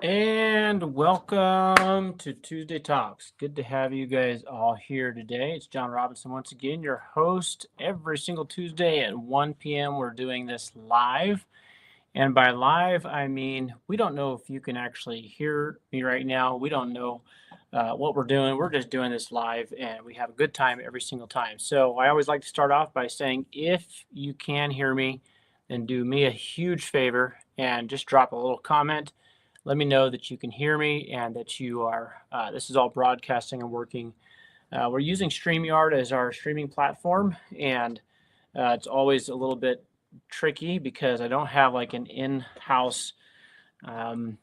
And welcome to Tuesday Talks. Good to have you guys all here today. It's John Robinson once again, your host. Every single Tuesday at 1 p.m., we're doing this live. And by live, I mean we don't know if you can actually hear me right now. We don't know what we're doing. We're just doing this live, and we have a good time every single time. So I always like to start off by saying if you can hear me, then do me a huge favor and just drop a little comment. Let me know that you can hear me and that you are, this is all broadcasting and working. We're using StreamYard as our streaming platform, and it's always a little bit tricky because I don't have like an in-house, um,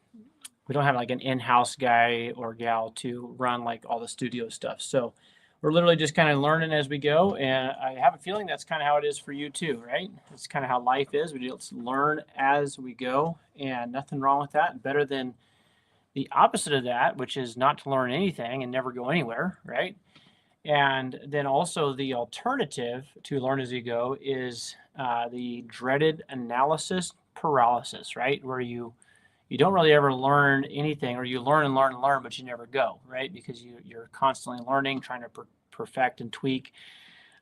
we don't have like an in-house guy or gal to run like all the studio stuff. So we're literally just kind of learning as we go. And I have a feeling that's kind of how it is for you too, right? It's kind of how life is. We just learn as we go, and nothing wrong with that. Better than the opposite of that, which is not to learn anything and never go anywhere, right? And then also the alternative to learn as you go is the dreaded analysis paralysis, right? Where you don't really ever learn anything, or you learn and learn and learn, but you never go, right? Because you're constantly learning, trying to perfect and tweak.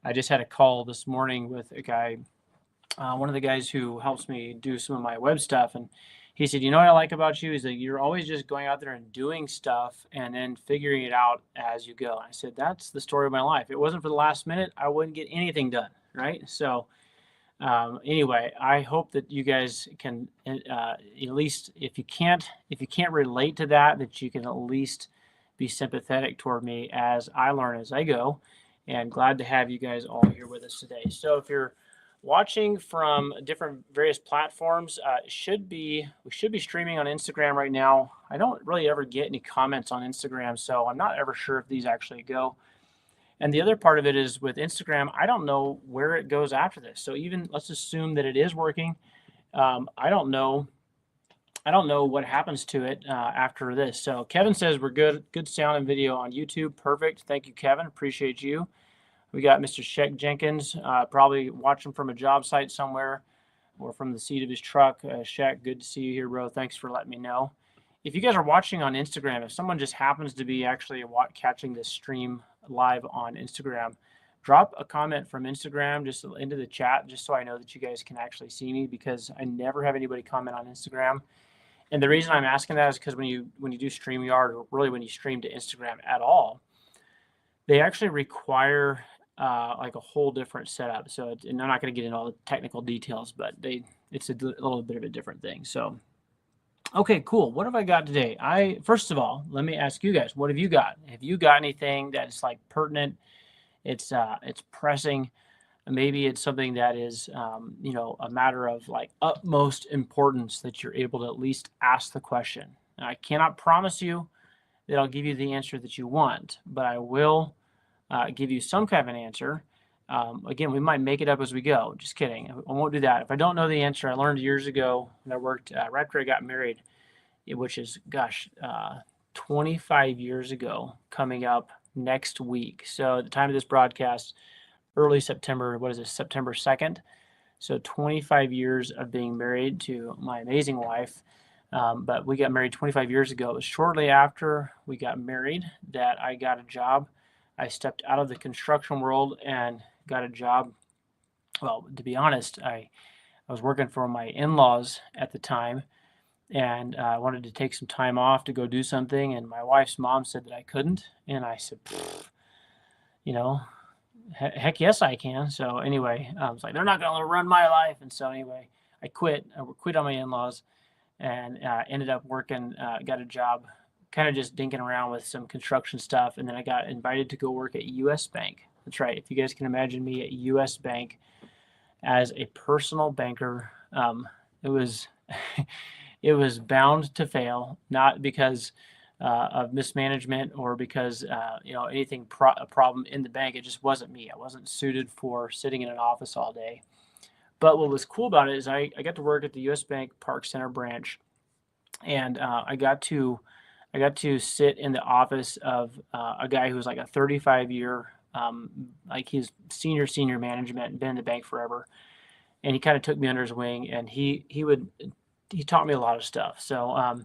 I just had a call this morning with a guy, one of the guys who helps me do some of my web stuff, and he said, "You know what I like about you is that you're always just going out there and doing stuff and then figuring it out as you go." I said, "That's the story of my life. If it wasn't for the last minute, I wouldn't get anything done, right?" So anyway, I hope that you guys can at least, if you can't relate to that, that you can at least be sympathetic toward me as I learn as I go. And glad to have you guys all here with us today. So if you're watching from different various platforms, we should be streaming on Instagram right now. I don't really ever get any comments on Instagram, so I'm not ever sure if these actually go. And the other part of it is with Instagram, I don't know where it goes after this. So even let's assume that it is working. I don't know. I don't know what happens to it after this. So Kevin says we're good. Good sound and video on YouTube. Perfect. Thank you, Kevin. Appreciate you. We got Mr. Sheck Jenkins, probably watching from a job site somewhere or from the seat of his truck. Sheck, good to see you here, bro. Thanks for letting me know. If you guys are watching on Instagram, if someone just happens to be actually catching this stream live on Instagram, drop a comment from Instagram just into the chat, just so I know that you guys can actually see me, because I never have anybody comment on Instagram. And the reason I'm asking that is because when you do StreamYard, or really when you stream to Instagram at all, they actually require like a whole different setup. So and I'm not going to get into all the technical details, but it's a little bit of a different thing. So okay, cool. What have I got today? First of all, let me ask you guys, what have you got? Have you got anything that's like pertinent? It's pressing. Maybe it's something that is a matter of like utmost importance that you're able to at least ask the question. Now, I cannot promise you that I'll give you the answer that you want, but I will give you some kind of an answer. Again, we might make it up as we go. Just kidding. I won't do that. If I don't know the answer, I learned years ago when I worked right after I got married, which is, 25 years ago, coming up next week. So at the time of this broadcast, early September, what is this, September 2nd? So 25 years of being married to my amazing wife. But we got married 25 years ago. It was shortly after we got married that I got a job. I stepped out of the construction world and got a job. Well, to be honest, I was working for my in-laws at the time, and I wanted to take some time off to go do something. And my wife's mom said that I couldn't. And I said, you know, heck yes, I can. So anyway, I was like, they're not going to run my life. And so anyway, I quit. I quit on my in-laws and ended up working, got a job, kind of just dinking around with some construction stuff. And then I got invited to go work at US Bank. That's right. If you guys can imagine me at US Bank as a personal banker, it was it was bound to fail, not because of mismanagement or because anything a problem in the bank. It just wasn't me. I wasn't suited for sitting in an office all day. But what was cool about it is I got to work at the US Bank Park Center branch, and I got to sit in the office of a guy who was like a 35-year, like he's senior management, been in the bank forever. And he kind of took me under his wing, and he taught me a lot of stuff. So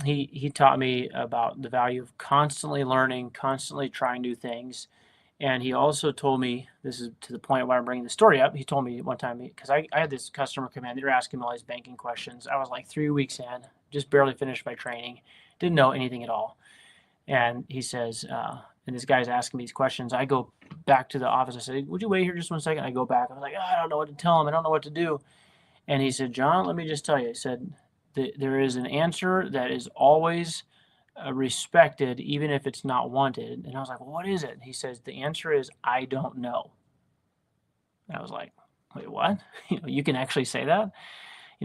he taught me about the value of constantly learning, constantly trying new things. And he also told me, this is to the point why I'm bringing the story up. He told me one time, because I had this customer come in, they were asking me all these banking questions. I was like 3 weeks in, just barely finished my training, didn't know anything at all. And he says, and this guy's asking me these questions. I go back to the office. I said, would you wait here just 1 second? I go back. I was like, I don't know what to tell him. I don't know what to do. And he said, John, let me just tell you. He said, there is an answer that is always respected, even if it's not wanted. And I was like, well, what is it? And he says, the answer is, I don't know. And I was like, wait, what? You can actually say that?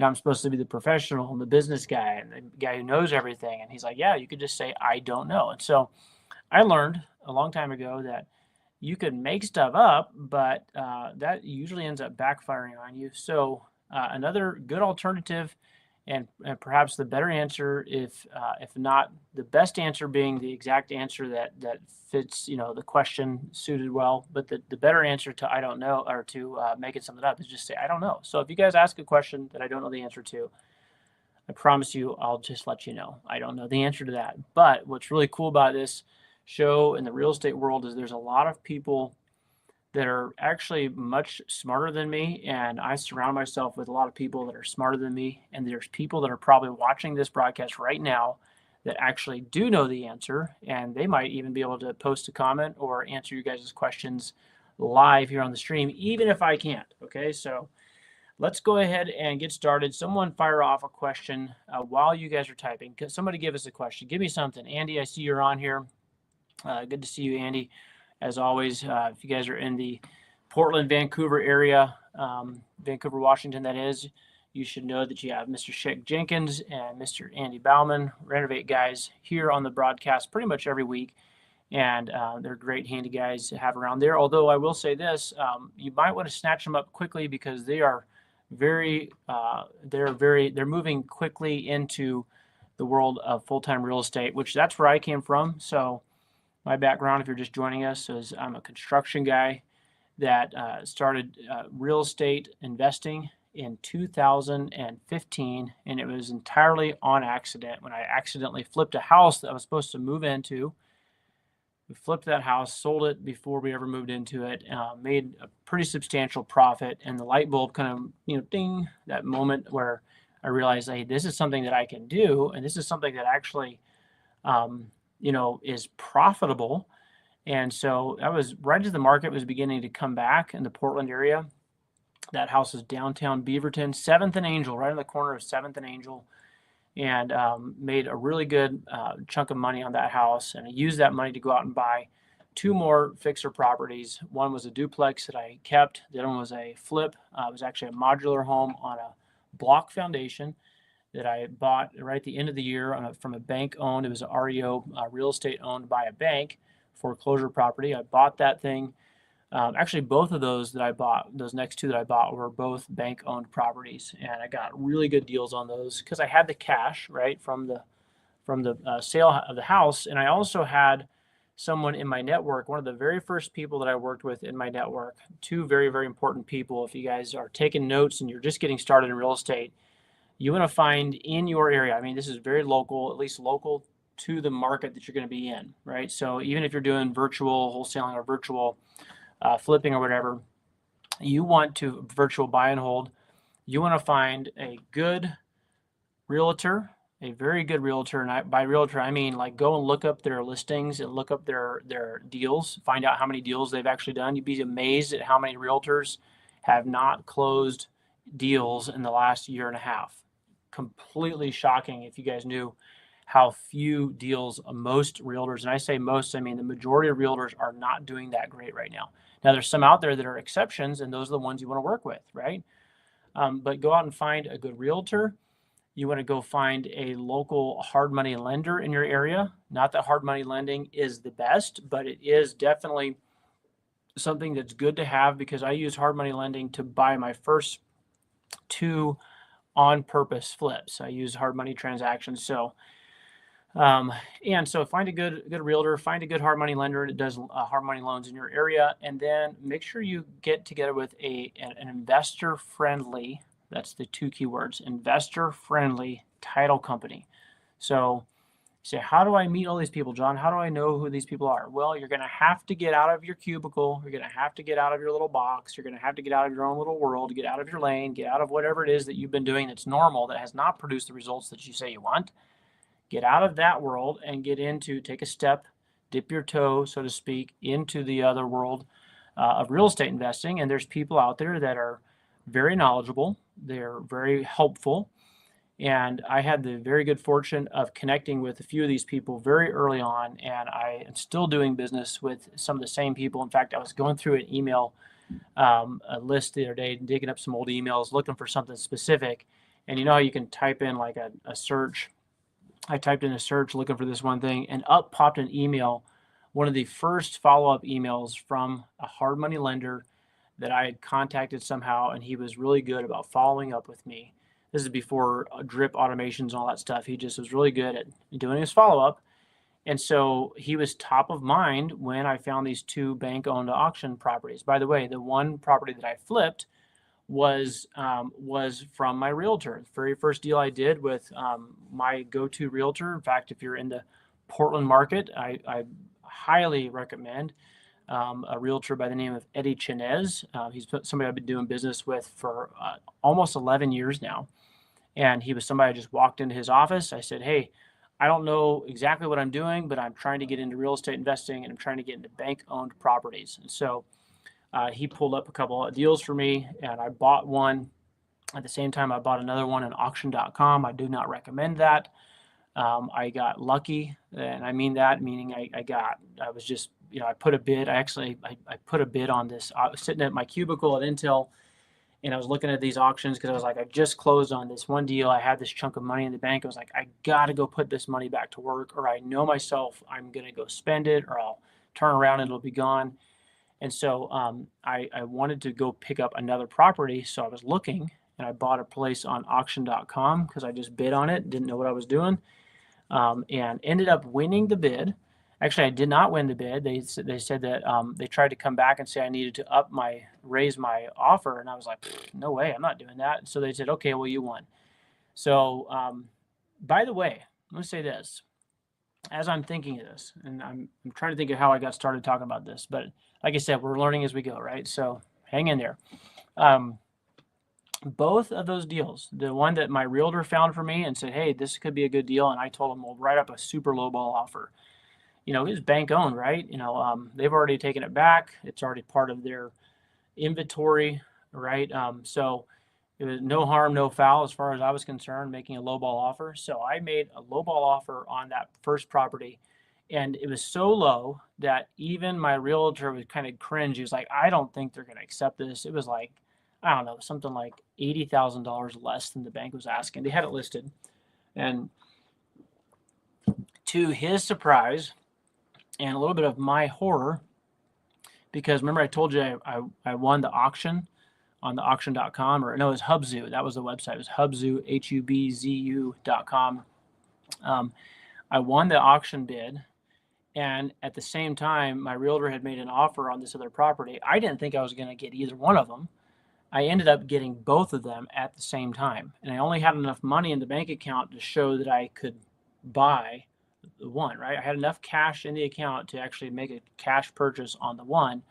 I'm supposed to be the professional and the business guy and the guy who knows everything. And he's like, yeah, you could just say, I don't know. And so I learned a long time ago that you can make stuff up, but that usually ends up backfiring on you. So another good alternative, and perhaps the better answer, if not the best answer, being the exact answer that fits the question suited well, but the better answer to I don't know, or to making something up, is just say I don't know. So if you guys ask a question that I don't know the answer to, I promise you I'll just let you know I don't know the answer to that. But what's really cool about this show in the real estate world is there's a lot of people that are actually much smarter than me, and I surround myself with a lot of people that are smarter than me, and there's people that are probably watching this broadcast right now that actually do know the answer, and they might even be able to post a comment or answer you guys' questions live here on the stream, even if I can't. Okay, so let's go ahead and get started. Someone fire off a question while you guys are typing. Somebody give us a question. Give me something. Andy, I see you're on here. Good to see you, Andy. As always, if you guys are in the Portland, Vancouver area, Vancouver, Washington, that is, you should know that you have Mr. Sheck Jenkins and Mr. Andy Bauman, Renovate guys, here on the broadcast pretty much every week. And they're great handy guys to have around there. Although I will say this, you might want to snatch them up quickly because they are they're moving quickly into the world of full-time real estate, which that's where I came from. So my background, if you're just joining us, is I'm a construction guy that started real estate investing in 2015, and it was entirely on accident when I accidentally flipped a house that I was supposed to move into. We flipped that house, sold it before we ever moved into it, made a pretty substantial profit, and the light bulb kind of, ding, that moment where I realized, hey, this is something that I can do, and this is something that actually is profitable. And so that was right as the market was beginning to come back in the Portland area. That house is downtown Beaverton, 7th and Angel, right on the corner of 7th and Angel, and made a really good chunk of money on that house. And I used that money to go out and buy 2 more fixer properties. One was a duplex that I kept. The other one was a flip. It was actually a modular home on a block foundation that I bought right at the end of the year from a bank owned. It was an REO, real estate owned by a bank, foreclosure property. I bought that thing. Actually, both of those that I bought, those next 2 that I bought, were both bank owned properties, and I got really good deals on those because I had the cash right from the sale of the house, and I also had someone in my network, one of the very first people that I worked with in my network, 2 very, very important people. If you guys are taking notes and you're just getting started in real estate, you want to find in your area. I mean, this is very local, at least local to the market that you're going to be in, right? So even if you're doing virtual wholesaling or virtual flipping or whatever, you want to virtual buy and hold. You want to find a good realtor, a very good realtor. And by realtor, I mean like go and look up their listings and look up their deals, find out how many deals they've actually done. You'd be amazed at how many realtors have not closed deals in the last year and a half. Completely shocking if you guys knew how few deals most realtors, and I say most, I mean the majority of realtors, are not doing that great right now. Now there's some out there that are exceptions, and those are the ones you want to work with, right? But go out and find a good realtor. You want to go find a local hard money lender in your area. Not that hard money lending is the best, but it is definitely something that's good to have, because I use hard money lending to buy my first 2 on purpose flips. I use hard money transactions. So, and so find a good realtor, find a good hard money lender that does hard money loans in your area, and then make sure you get together with an investor friendly. That's the 2 keywords: investor friendly title company. So you say, how do I meet all these people, John? How do I know who these people are? Well, you're going to have to get out of your cubicle. You're going to have to get out of your little box. You're going to have to get out of your own little world, get out of your lane, get out of whatever it is that you've been doing that's normal, that has not produced the results that you say you want. Get out of that world and take a step, dip your toe, so to speak, into the other world of real estate investing. And there's people out there that are very knowledgeable. They're very helpful. And I had the very good fortune of connecting with a few of these people very early on, and I am still doing business with some of the same people. In fact, I was going through an email a list the other day, digging up some old emails, looking for something specific. And you know how you can type in like a search? I typed in a search looking for this one thing, and up popped an email, one of the first follow-up emails from a hard money lender that I had contacted somehow, and he was really good about following up with me. This is before drip automations and all that stuff. He just was really good at doing his follow-up. And so he was top of mind when I found these two bank-owned auction properties. By the way, the one property that I flipped was from my realtor. The very first deal I did with my go-to realtor. In fact, if you're in the Portland market, I highly recommend a realtor by the name of Eddie Chinez. He's somebody I've been doing business with for almost 11 years now. And he was somebody I just walked into his office. I said, hey, I don't know exactly what I'm doing, but I'm trying to get into real estate investing, and I'm trying to get into bank-owned properties. And so he pulled up a couple of deals for me, and I bought one. At the same time, I bought another one on auction.com. I do not recommend that. I got lucky, and I mean that, meaning I was just, I put a bid. I put a bid on this. I was sitting at my cubicle at Intel, and I was looking at these auctions because I was like, I just closed on this one deal. I had this chunk of money in the bank. I was like, I got to go put this money back to work, or I know myself, I'm going to go spend it, or I'll turn around and it'll be gone. And so I wanted to go pick up another property. So I was looking, and I bought a place on auction.com because I just bid on it, didn't know what I was doing, and ended up winning the bid. Actually, I did not win the bid. They said that they tried to come back and say I needed to raise my offer. And I was like, no way, I'm not doing that. So they said, okay, well, you won. So by the way, let me say this. As I'm thinking of this, and I'm trying to think of how I got started talking about this, but like I said, we're learning as we go, right? So hang in there. Both of those deals, the one that my realtor found for me and said, hey, this could be a good deal, and I told him, we'll write up a super low ball offer. It's bank owned, right? They've already taken it back. It's already part of their inventory, right? So it was no harm, no foul as far as I was concerned, making a low ball offer. So I made a low ball offer on that first property, and it was so low that even my realtor was kind of cringe. He was like, I don't think they're going to accept this. It was like, I don't know, something like $80,000 less than the bank was asking. They had it listed. And to his surprise, and a little bit of my horror, because remember I told you I won the auction on the auction.com, or no, it was Hubzu. That was the website. It was Hubzu, HUBZU.com. I won the auction bid, and at the same time, my realtor had made an offer on this other property. I didn't think I was going to get either one of them. I ended up getting both of them at the same time, and I only had enough money in the bank account to show that I could buy the one, right? I had enough cash in the account to actually make a cash purchase on the one,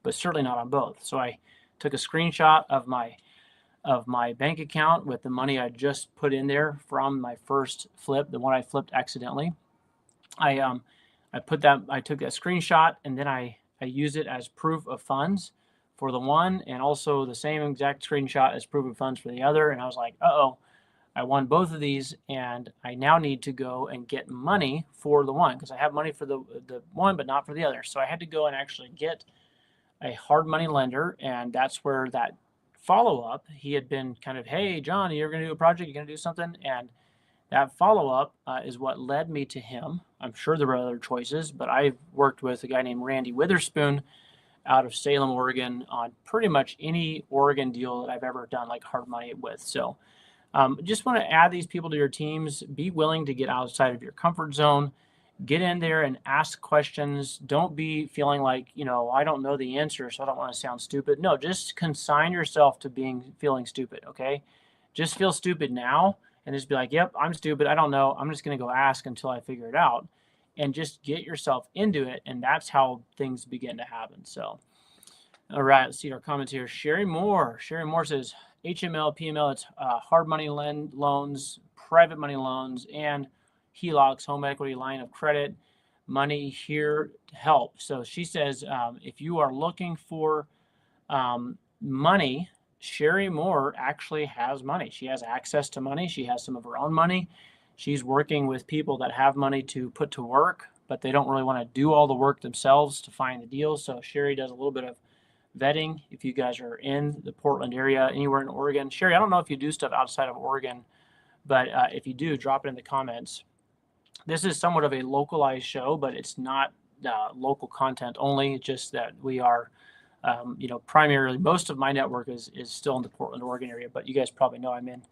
but certainly not on both. So I took a screenshot of my bank account with the money I just put in there from my first flip, the one I flipped accidentally. I took that screenshot, and then I used it as proof of funds for the one, and also the same exact screenshot as proof of funds for the other. And I was like, uh-oh, I won both of these, and I now need to go and get money for the one, because I have money for the one, but not for the other. So I had to go and actually get a hard money lender, and that's where that follow-up, he had been kind of, hey, John, you're going to do a project, you're going to do something, and that follow-up is what led me to him. I'm sure there were other choices, but I've worked with a guy named Randy Witherspoon out of Salem, Oregon, on pretty much any Oregon deal that I've ever done like hard money with. So just want to add these people to your teams. Be willing to get outside of your comfort zone. Get in there and ask questions. Don't be feeling like, I don't know the answer, so I don't want to sound stupid. No, just consign yourself to feeling stupid, okay? Just feel stupid now, and just be like, yep, I'm stupid. I don't know. I'm just going to go ask until I figure it out, and just get yourself into it. And that's how things begin to happen. So, all right, let's see our comments here. Sherry Moore. Sherry Moore says HML, PML, it's hard money loans, private money loans, and HELOCs, home equity line of credit. Money here to help. So she says, if you are looking for money, Sherry Moore actually has money. She has access to money. She has some of her own money. She's working with people that have money to put to work, but they don't really want to do all the work themselves to find the deals. So Sherry does a little bit of vetting. If you guys are in the Portland area, anywhere in Oregon, Sherry, I don't know if you do stuff outside of Oregon, but if you do, drop it in the comments. This is somewhat of a localized show, but it's not local content only. It's just that we are, primarily most of my network is still in the Portland, Oregon area. But you guys probably know I'm in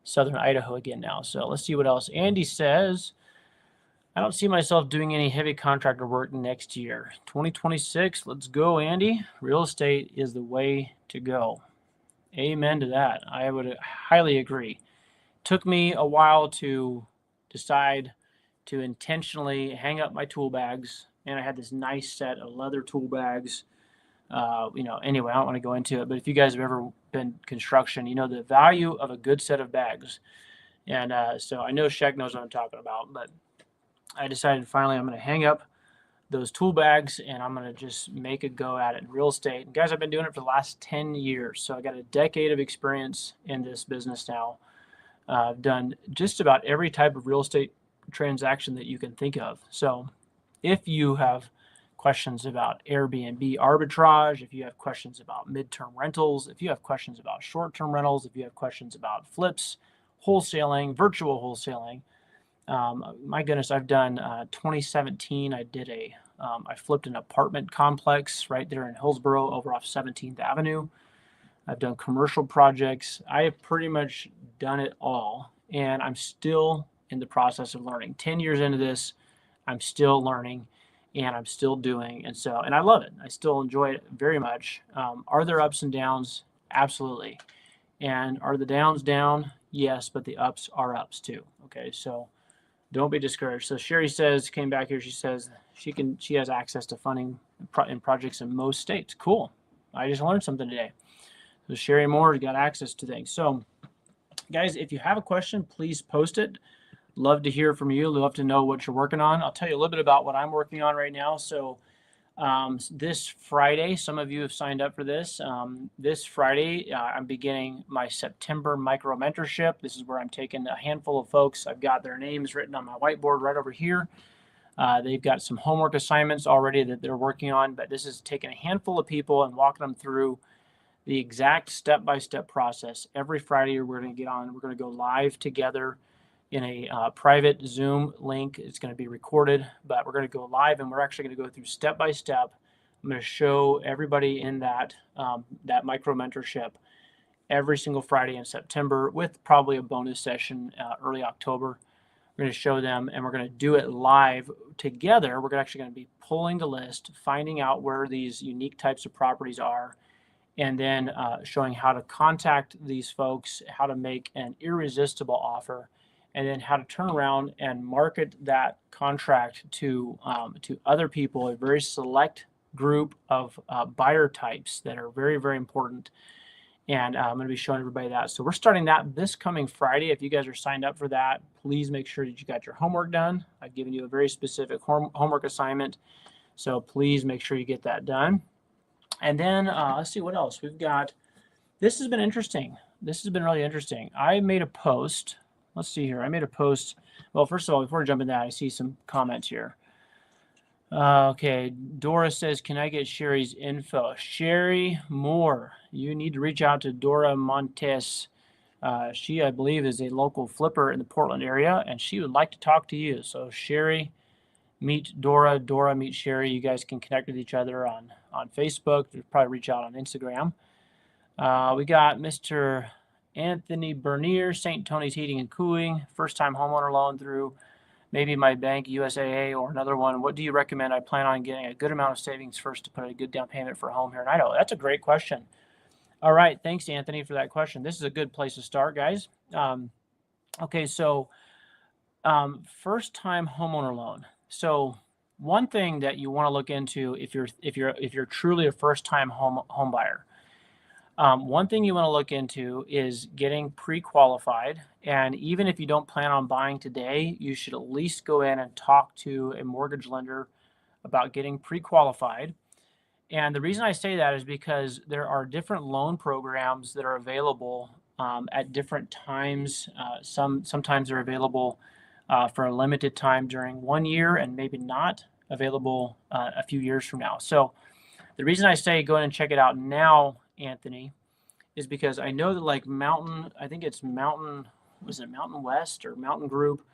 southern Idaho again now. So let's see what else. Andy says, I don't see myself doing any heavy contractor work next year. 2026, let's go, Andy. Real estate is the way to go. Amen to that. I would highly agree. Took me a while to decide to intentionally hang up my tool bags, and I had this nice set of leather tool bags. Anyway, I don't want to go into it, but if you guys have ever been construction, you know the value of a good set of bags. And so I know Shek knows what I'm talking about, but I decided finally I'm going to hang up those tool bags and I'm going to just make a go at it in real estate. And guys, I've been doing it for the last 10 years. So I got a decade of experience in this business now. I've done just about every type of real estate transaction that you can think of. So if you have questions about Airbnb arbitrage, if you have questions about midterm rentals, if you have questions about short-term rentals, if you have questions about flips, wholesaling, virtual wholesaling, my goodness, I've done 2017. I flipped an apartment complex right there in Hillsboro over off 17th Avenue. I've done commercial projects. I have pretty much done it all, and I'm still in the process of learning. 10 years into this, I'm still learning and I'm still doing. And I love it. I still enjoy it very much. Are there ups and downs? Absolutely. And are the downs down? Yes, but the ups are ups too. Okay. So don't be discouraged. So Sherry came back here. She says she has access to funding in projects in most states. Cool. I just learned something today. So Sherry Moore has got access to things. So guys, if you have a question, please post it. Love to hear from you. Love to know what you're working on. I'll tell you a little bit about what I'm working on right now. So this Friday, some of you have signed up for this. This Friday, I'm beginning my September micro mentorship. This is where I'm taking a handful of folks. I've got their names written on my whiteboard right over here. They've got some homework assignments already that they're working on, but this is taking a handful of people and walking them through the exact step-by-step process. Every Friday, we're going to get on. We're going to go live together in a private Zoom link. It's going to be recorded, but we're going to go live and we're actually going to go through step by step. I'm going to show everybody in that micro mentorship every single Friday in September with probably a bonus session early October. We're going to show them and we're going to do it live together. We're actually going to be pulling the list, finding out where these unique types of properties are, and then showing how to contact these folks, how to make an irresistible offer, and then how to turn around and market that contract to other people, a very select group of buyer types that are very, very important. And I'm going to be showing everybody that. So we're starting that this coming Friday. If you guys are signed up for that, please make sure that you got your homework done. I've given you a very specific homework assignment. So please make sure you get that done. And then let's see what else we've got. This has been interesting. This has been really interesting. I made a post. Let's see here. I made a post. Well, first of all, before I jump into that, I see some comments here. Okay. Dora says, can I get Sherry's info? Sherry Moore, you need to reach out to Dora Montes. She, I believe, is a local flipper in the Portland area, and she would like to talk to you. So Sherry, meet Dora. Dora, meet Sherry. You guys can connect with each other on Facebook. You'll probably reach out on Instagram. We got Mr. Anthony Bernier, St. Tony's Heating and Cooling, first-time homeowner loan through maybe my bank, USAA, or another one. What do you recommend? I plan on getting a good amount of savings first to put a good down payment for a home here in Idaho. That's a great question. All right. Thanks, Anthony, for that question. This is a good place to start, guys. Okay, so first-time homeowner loan. So one thing that you want to look into if you're truly a first-time home buyer, one thing you want to look into is getting pre-qualified. And even if you don't plan on buying today, you should at least go in and talk to a mortgage lender about getting pre-qualified. And the reason I say that is because there are different loan programs that are available at different times. Sometimes they're available for a limited time during 1 year and maybe not available a few years from now. So the reason I say go in and check it out now, Anthony, is because I know that like I think it's was it Mountain West or Mountain Group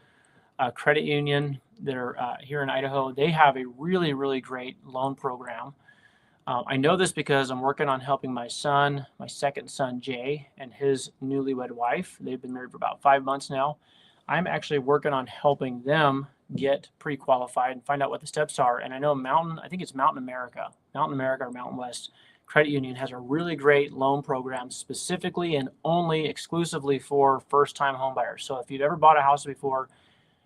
Credit Union that are here in Idaho. They have a really, really great loan program. I know this because I'm working on helping my second son, Jay, and his newlywed wife. They've been married for about 5 months now. I'm actually working on helping them get pre-qualified and find out what the steps are. And I know I think it's Mountain America or Mountain West Credit Union has a really great loan program specifically and only exclusively for first-time home buyers. So if you've ever bought a house before,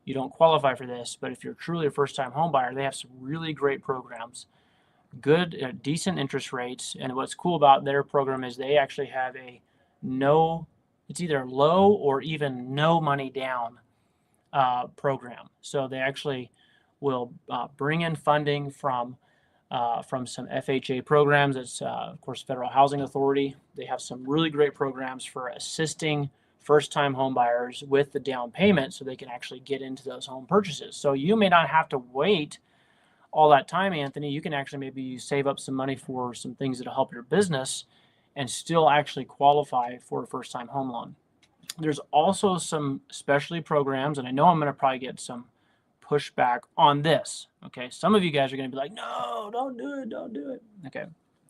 you don't qualify for this. But if you're truly a first-time home buyer, they have some really great programs, good, decent interest rates. And what's cool about their program is they actually have it's either low or even no money down program. So they actually will bring in funding from some FHA programs. It's, of course, Federal Housing Authority. They have some really great programs for assisting first-time home buyers with the down payment so they can actually get into those home purchases. So you may not have to wait all that time, Anthony. You can actually maybe save up some money for some things that'll help your business and still actually qualify for a first-time home loan. There's also some specialty programs, and I know I'm going to probably get some pushback on this. Okay, some of you guys are going to be like, no, don't do it. Okay,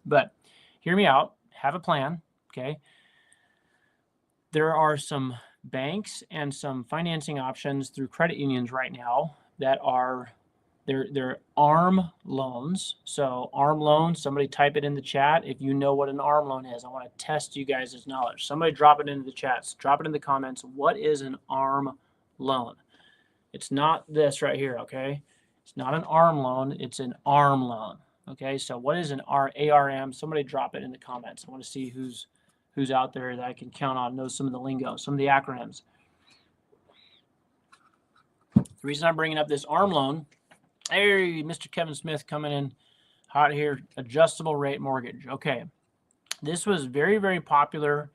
but hear me out. Have a plan. Okay, there are some banks and some financing options through credit unions right now that are they're ARM loans. So ARM loans, somebody type it in the chat if you know what an ARM loan is. I want to test you guys' knowledge. Somebody drop it into the chats. Drop it in the comments. What is an ARM loan? It's not this right here, okay? It's not an ARM loan. It's an ARM loan, okay? So what is an ARM? Somebody drop it in the comments. I want to see who's out there that I can count on, knows some of the lingo, some of the acronyms. The reason I'm bringing up this ARM loan, hey, Mr. Kevin Smith coming in hot here, adjustable rate mortgage. Okay, this was very, very popular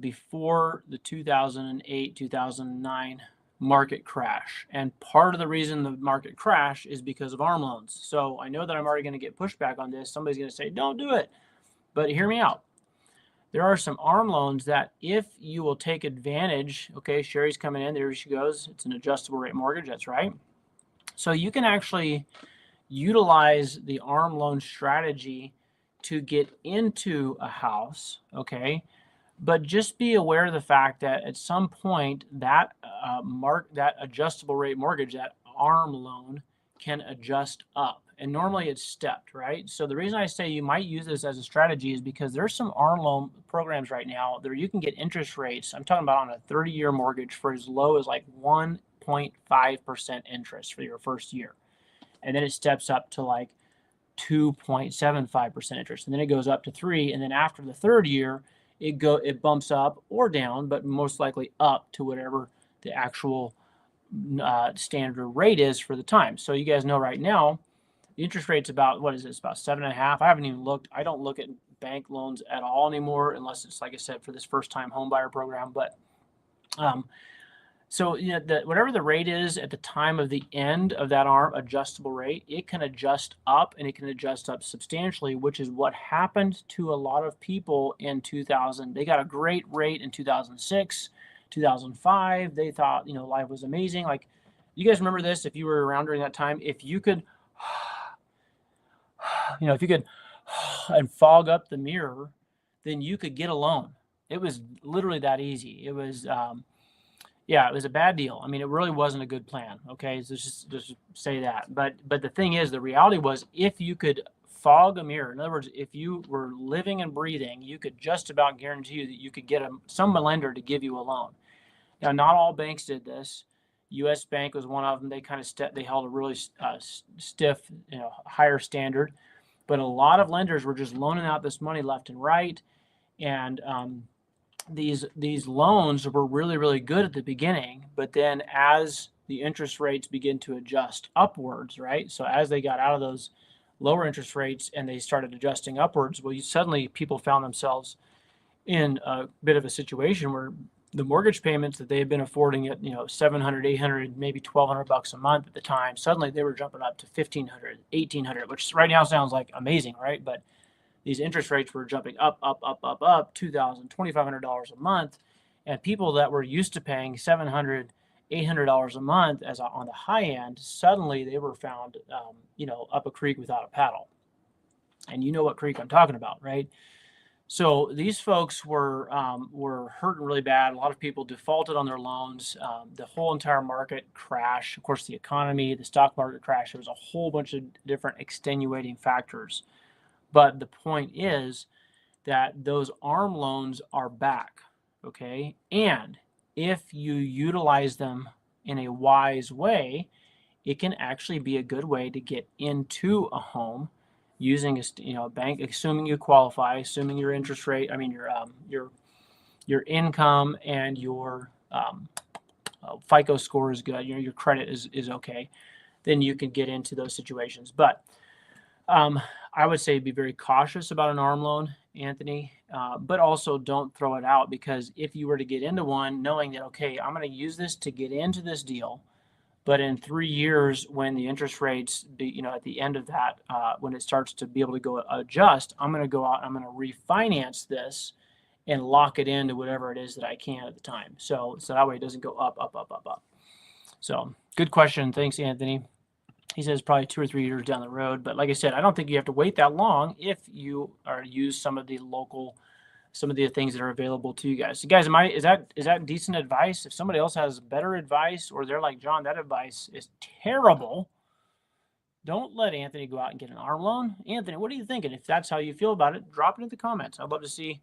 before the 2008, 2009 market crash. And part of the reason the market crash is because of ARM loans. So I know that I'm already going to get pushback on this. Somebody's going to say, don't do it. But hear me out. There are some ARM loans that if you will take advantage, okay, Sherry's coming in, there she goes. It's an adjustable rate mortgage, that's right. So you can actually utilize the ARM loan strategy to get into a house, okay? But just be aware of the fact that at some point that that adjustable rate mortgage, that ARM loan, can adjust up. And normally it's stepped, right? So the reason I say you might use this as a strategy is because there's some ARM loan programs right now that you can get interest rates. I'm talking about on a 30-year mortgage for as low as like 1.5% interest for your first year. And then it steps up to like 2.75% interest. And then it goes up to 3. And then after the third year, it bumps up or down, but most likely up to whatever the actual standard rate is for the time. So you guys know right now, the interest rate's about, what is it? It's about 7.5. I haven't even looked. I don't look at bank loans at all anymore, unless it's, like I said, for this first-time home buyer program. But so you know, whatever the rate is at the time of the end of that ARM adjustable rate, it can adjust up, and it can adjust up substantially, which is what happened to a lot of people in 2000. They got a great rate in 2006, 2005. They thought, you know, life was amazing. Like, you guys remember this? If you were around during that time, if you could, you know, if you could and fog up the mirror, then you could get a loan. It was literally that easy. It was, yeah, it was a bad deal. I mean, it really wasn't a good plan. Okay, so just say that. But the thing is, the reality was, if you could fog a mirror, in other words, if you were living and breathing, you could just about guarantee you that you could get some lender to give you a loan. Now, not all banks did this. U.S. Bank was one of them. They kind of they held a really stiff, higher standard. But a lot of lenders were just loaning out this money left and right, and these loans were really, really good at the beginning. But then as the interest rates begin to adjust upwards, right? So as they got out of those lower interest rates and they started adjusting upwards, well, suddenly people found themselves in a bit of a situation where the mortgage payments that they had been affording at, $700, $800, maybe $1,200 a month at the time, suddenly they were jumping up to $1,500, $1,800, which right now sounds like amazing, right? But these interest rates were jumping up, $2,000, $2,500 a month, and people that were used to paying $700, $800 a month on the high end, suddenly they were found, up a creek without a paddle. And you know what creek I'm talking about, right? So these folks were hurting really bad. A lot of people defaulted on their loans. The whole entire market crashed. Of course, the economy, the stock market crashed. There was a whole bunch of different extenuating factors. But the point is that those ARM loans are back, okay? And if you utilize them in a wise way, it can actually be a good way to get into a home using a bank, assuming you qualify, assuming your interest rate, your income and your FICO score is good, your credit is okay, then you can get into those situations. But I would say be very cautious about an ARM loan, Anthony, but also don't throw it out, because if you were to get into one knowing that, okay, I'm going to use this to get into this deal, but in 3 years, when the interest rates, at the end of that, when it starts to be able to go adjust, I'm going to go out, I'm going to refinance this and lock it into whatever it is that I can at the time. So that way it doesn't go up, up, up, up, up. So good question. Thanks, Anthony. He says probably 2 or 3 years down the road. But like I said, I don't think you have to wait that long if you are use some of the things that are available to you guys. So guys, is that decent advice? If somebody else has better advice, or they're like, John, that advice is terrible, don't let Anthony go out and get an ARM loan. Anthony, what are you thinking? If that's how you feel about it, drop it in the comments. I'd love to see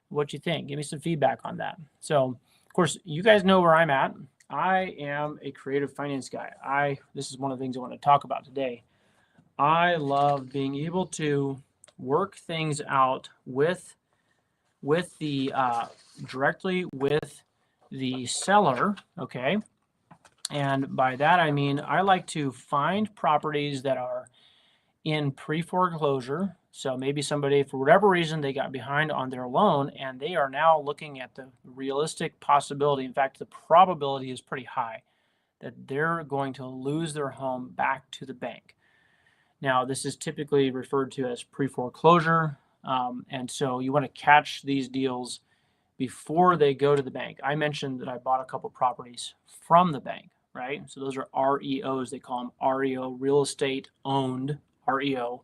what you think. Give me some feedback on that. So, of course, you guys know where I'm at. I am a creative finance guy. This is one of the things I want to talk about today. I love being able to work things out with the directly with the seller, okay? And by that I mean I like to find properties that are in pre-foreclosure. So maybe somebody, for whatever reason, they got behind on their loan and they are now looking at the realistic possibility. In fact, the probability is pretty high that they're going to lose their home back to the bank. Now, this is typically referred to as pre-foreclosure. And so you want to catch these deals before they go to the bank. I mentioned that I bought a couple properties from the bank, right? So those are REOs. They call them REO, real estate owned, REO,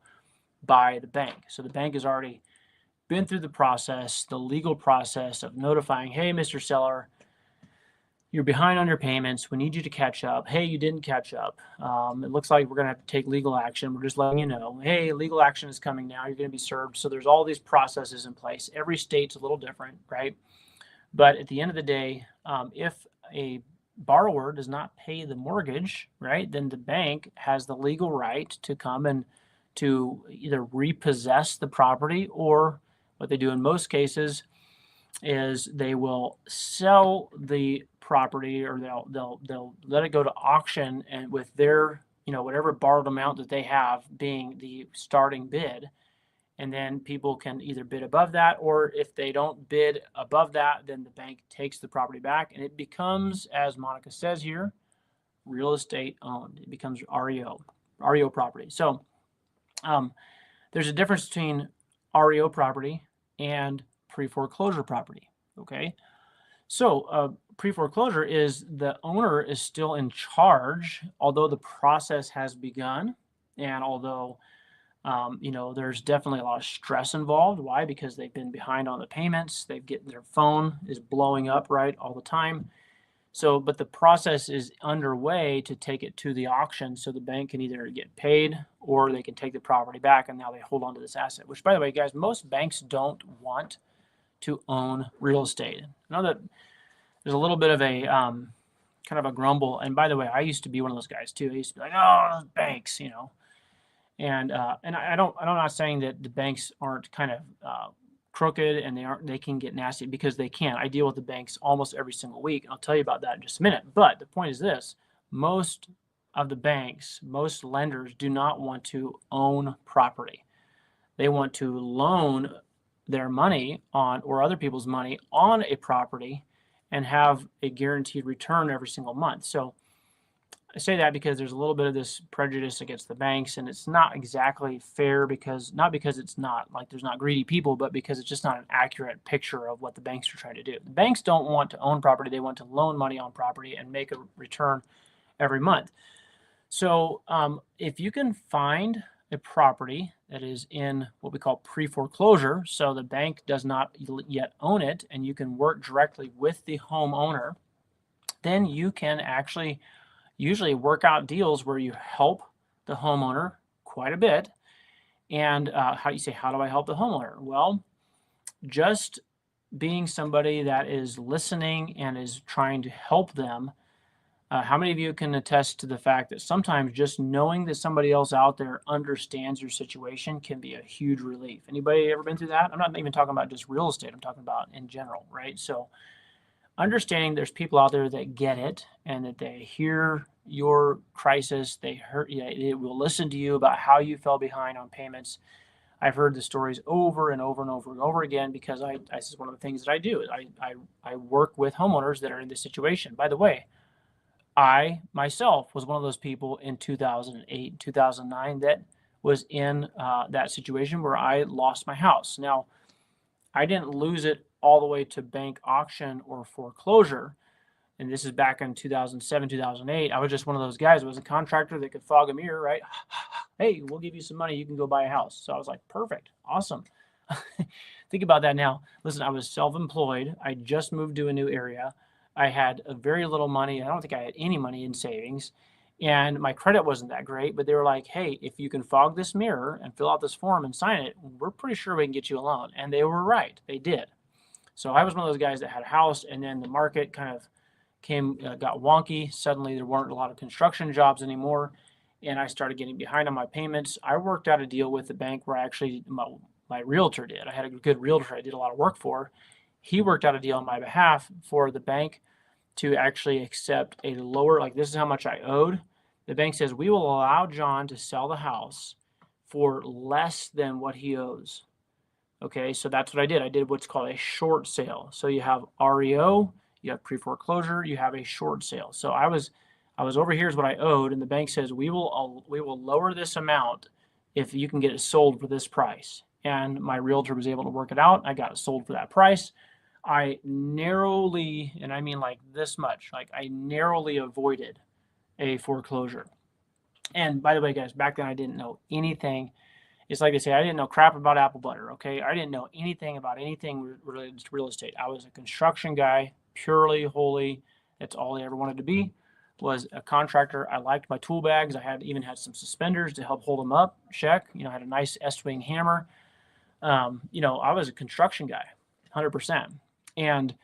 by the bank. So the bank has already been through the process, the legal process of notifying, hey, Mr. Seller, you're behind on your payments. We need you to catch up. Hey, you didn't catch up. It looks like we're going to have to take legal action. We're just letting you know. Hey, legal action is coming now. You're going to be served. So there's all these processes in place. Every state's a little different, right? But at the end of the day, if a borrower does not pay the mortgage, right, then the bank has the legal right to come and to either repossess the property, or what they do in most cases is they will sell the property, or they'll let it go to auction, and with their whatever borrowed amount that they have being the starting bid, and then people can either bid above that, or if they don't bid above that, then the bank takes the property back, and it becomes, as Monica says here, real estate owned. It becomes REO property. So there's a difference between REO property and pre-foreclosure property, okay? So pre-foreclosure is the owner is still in charge, although the process has begun, and although there's definitely a lot of stress involved. Why? Because they've been behind on the payments. Their phone is blowing up, right, all the time. So, but the process is underway to take it to the auction, so the bank can either get paid or they can take the property back, and now they hold on to this asset. Which, by the way, guys, most banks don't want to own real estate. I know that there's a little bit of a kind of a grumble. And by the way, I used to be one of those guys too. I used to be like, oh, those banks, you know. And I'm not saying that the banks aren't kind of crooked and they can get nasty, because they can. I deal with the banks almost every single week, and I'll tell you about that in just a minute. But the point is this: most of the banks, most lenders do not want to own property. They want to loan their money on, or other people's money on, a property and have a guaranteed return every single month. So I say that because there's a little bit of this prejudice against the banks, and it's not exactly fair, because it's not like there's not greedy people, but because it's just not an accurate picture of what the banks are trying to do. The banks don't want to own property. They want to loan money on property and make a return every month. So if you can find a property that is in what we call pre-foreclosure, so the bank does not yet own it, and you can work directly with the homeowner, then you can actually usually work out deals where you help the homeowner quite a bit. And how do I help the homeowner? Well, just being somebody that is listening and is trying to help them. How many of you can attest to the fact that sometimes just knowing that somebody else out there understands your situation can be a huge relief? Anybody ever been through that? I'm not even talking about just real estate. I'm talking about in general, right? So understanding there's people out there that get it, and that they hear your crisis, they will listen to you about how you fell behind on payments. I've heard the stories over and over and over and over again, because this is one of the things that I do. I work with homeowners that are in this situation. By the way, I myself was one of those people in 2008, 2009 that was in that situation where I lost my house. Now, I didn't lose it all the way to bank auction or foreclosure. And this is back in 2007, 2008. I was just one of those guys. I was a contractor that could fog a mirror, right? Hey, we'll give you some money. You can go buy a house. So I was like, perfect. Awesome. Think about that now. Listen, I was self-employed. I just moved to a new area. I had very little money. I don't think I had any money in savings. And my credit wasn't that great, but they were like, hey, if you can fog this mirror and fill out this form and sign it, we're pretty sure we can get you a loan. And they were right. They did. So I was one of those guys that had a house, and then the market kind of got wonky. Suddenly there weren't a lot of construction jobs anymore, and I started getting behind on my payments. I worked out a deal with the bank where actually my realtor did. I had a good realtor I did a lot of work for. He worked out a deal on my behalf for the bank to actually accept a lower, like, this is how much I owed. The bank says, we will allow John to sell the house for less than what he owes. Okay, so that's what I did. I did what's called a short sale. So you have REO, you have pre-foreclosure, you have a short sale. So I was over, here's what I owed, and the bank says, we will lower this amount if you can get it sold for this price. And my realtor was able to work it out. I got it sold for that price. I narrowly, and I mean like this much, like I narrowly avoided a foreclosure. And by the way, guys, back then I didn't know anything. It's like they say, I didn't know crap about apple butter, okay? I didn't know anything about anything related to real estate. I was a construction guy, purely, wholly. That's all I ever wanted to be, was a contractor. I liked my tool bags. I even had some suspenders to help hold them up, check. I had a nice S-wing hammer. I was a construction guy, 100%. And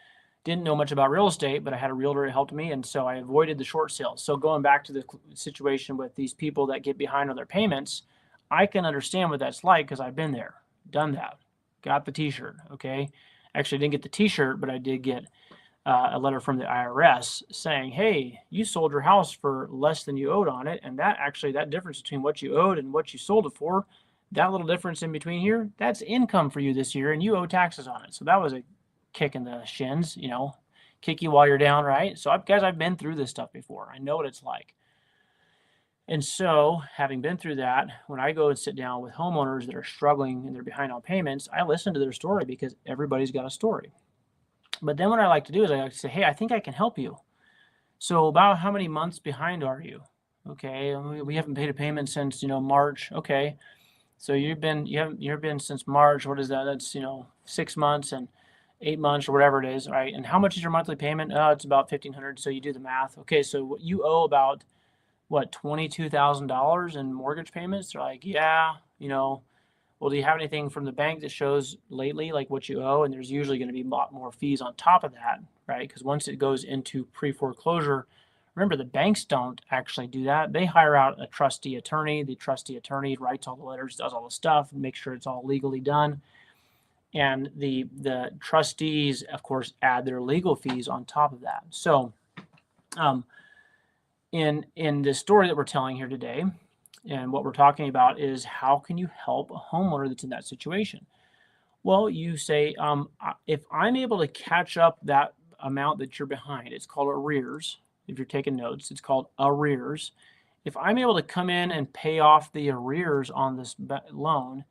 didn't know much about real estate, but I had a realtor that helped me, and so I avoided the short sales. So going back to the situation with these people that get behind on their payments, I can understand what that's like, because I've been there, done that, got the t-shirt, okay? Actually, I didn't get the t-shirt, but I did get a letter from the IRS saying, hey, you sold your house for less than you owed on it, and that difference between what you owed and what you sold it for, that little difference in between here, that's income for you this year, and you owe taxes on it. So that was a kick in the shins, kick you while you're down, right? So guys, I've been through this stuff before. I know what it's like. And so, having been through that, when I go and sit down with homeowners that are struggling and they're behind on payments, I listen to their story, because everybody's got a story. But then what I like to do is I like to say, hey, I think I can help you. So about how many months behind are you? Okay, we haven't paid a payment since, March. Okay, so you've been since March. What is that? That's, 6 months and 8 months or whatever it is, right? And how much is your monthly payment? It's about $1,500. So you do the math. Okay, so you owe about $22,000 in mortgage payments? They're like, yeah, Well, do you have anything from the bank that shows lately like what you owe? And there's usually going to be a lot more fees on top of that, right? Because once it goes into pre-foreclosure, remember the banks don't actually do that. They hire out a trustee attorney. The trustee attorney writes all the letters, does all the stuff, make sure it's all legally done. And the trustees, of course, add their legal fees on top of that. So in the story that we're telling here today, and what we're talking about is how can you help a homeowner that's in that situation? Well, you say, if I'm able to catch up that amount that you're behind, it's called arrears. If you're taking notes, it's called arrears. If I'm able to come in and pay off the arrears on this loan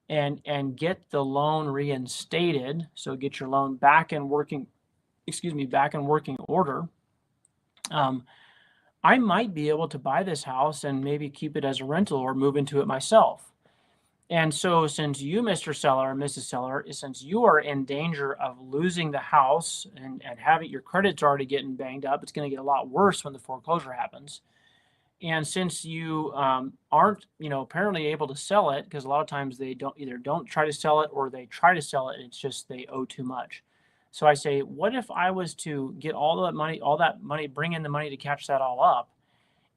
and get the loan reinstated, so get your loan back in working, back in working order, I might be able to buy this house and maybe keep it as a rental or move into it myself. And so since you, Mr. Seller, Mrs. Seller, since you are in danger of losing the house and having your credit's already getting banged up, it's going to get a lot worse when the foreclosure happens. And since you aren't, apparently able to sell it, because a lot of times they don't try to sell it, or they try to sell it, it's just they owe too much. So I say, what if I was to get all that money, bring in the money to catch that all up,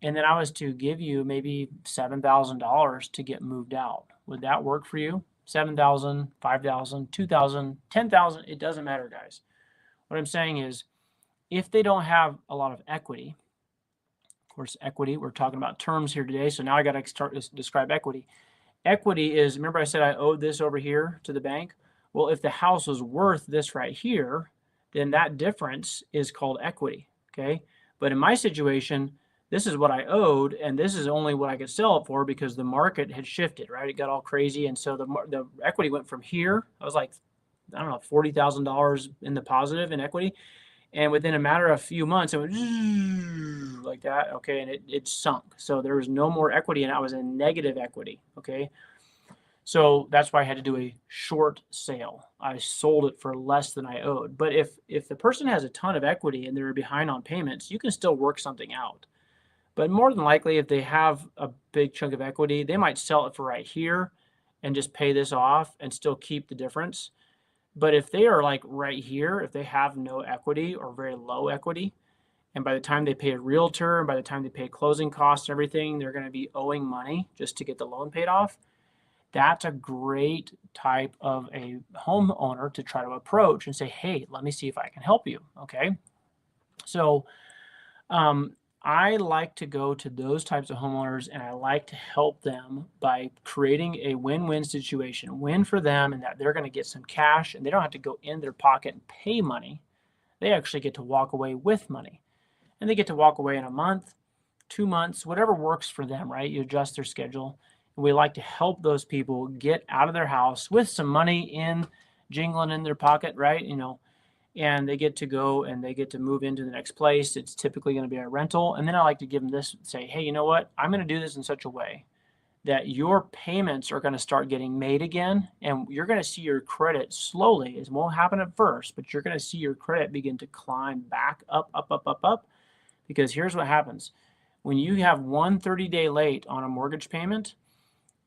and then I was to give you maybe $7,000 to get moved out? Would that work for you? 7,000, 5,000, 2,000, 10,000, it doesn't matter, guys. What I'm saying is, if they don't have a lot of equity, of course, equity, we're talking about terms here today, so now I got to start to describe equity. Equity is, remember I said I owed this over here to the bank? Well, if the house was worth this right here, then that difference is called equity, okay? But in my situation, this is what I owed, and this is only what I could sell it for because the market had shifted, right? It got all crazy, and so the equity went from here. I was like, I don't know, $40,000 in the positive in equity, and within a matter of a few months, it went like that, okay, and it sunk. So there was no more equity, and I was in negative equity, okay? So that's why I had to do a short sale. I sold it for less than I owed. But if the person has a ton of equity and they're behind on payments, you can still work something out. But more than likely, if they have a big chunk of equity, they might sell it for right here and just pay this off and still keep the difference. But if they are like right here, if they have no equity or very low equity, and by the time they pay a realtor and by the time they pay closing costs and everything, they're going to be owing money just to get the loan paid off. That's a great type of a homeowner to try to approach and say, hey, let me see if I can help you. Okay. So I like to go to those types of homeowners, and I like to help them by creating a win-win situation. Win for them in that they're going to get some cash and they don't have to go in their pocket and pay money. They actually get to walk away with money, and they get to walk away in a month, 2 months, whatever works for them, right? You adjust their schedule. We like to help those people get out of their house with some money jingling in their pocket, right? And they get to go and they get to move into the next place. It's typically going to be a rental. And then I like to give them this, say, hey, you know what? I'm going to do this in such a way that your payments are going to start getting made again. And you're going to see your credit slowly. It won't happen at first, but you're going to see your credit begin to climb back up, up, up, up, up. Because here's what happens. When you have 1 30-day late on a mortgage payment,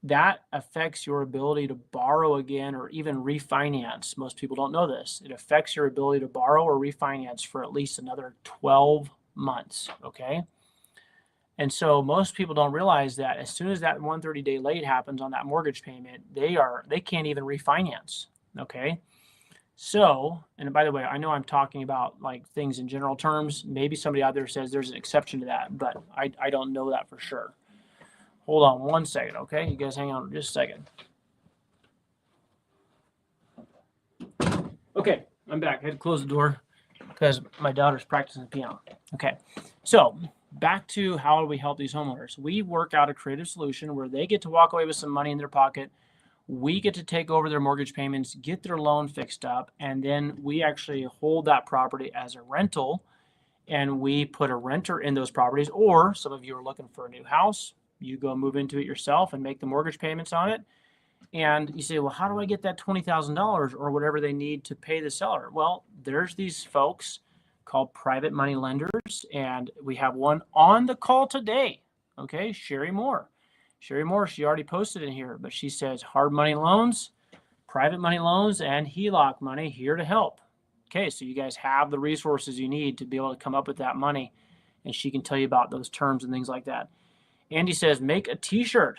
that affects your ability to borrow again or even refinance. Most people don't know this. It affects your ability to borrow or refinance for at least another 12 months, okay? And so most people don't realize that as soon as that 1 30-day late happens on that mortgage payment, they can't even refinance, okay? So, and by the way, I know I'm talking about like things in general terms. Maybe somebody out there says there's an exception to that, but I don't know that for sure. Hold on 1 second, okay? You guys hang on just a second. Okay, I'm back. I had to close the door because my daughter's practicing the piano. Okay, so back to how do we help these homeowners? We work out a creative solution where they get to walk away with some money in their pocket. We get to take over their mortgage payments, get their loan fixed up, and then we actually hold that property as a rental, and we put a renter in those properties. Or some of you are looking for a new house. You go move into it yourself and make the mortgage payments on it. And you say, well, how do I get that $20,000 or whatever they need to pay the seller? Well, there's these folks called private money lenders, and we have one on the call today. Okay, Sherry Moore. Sherry Moore, she already posted in here, but she says hard money loans, private money loans, and HELOC money here to help. Okay, so you guys have the resources you need to be able to come up with that money, and she can tell you about those terms and things like that. Andy says, make a t-shirt.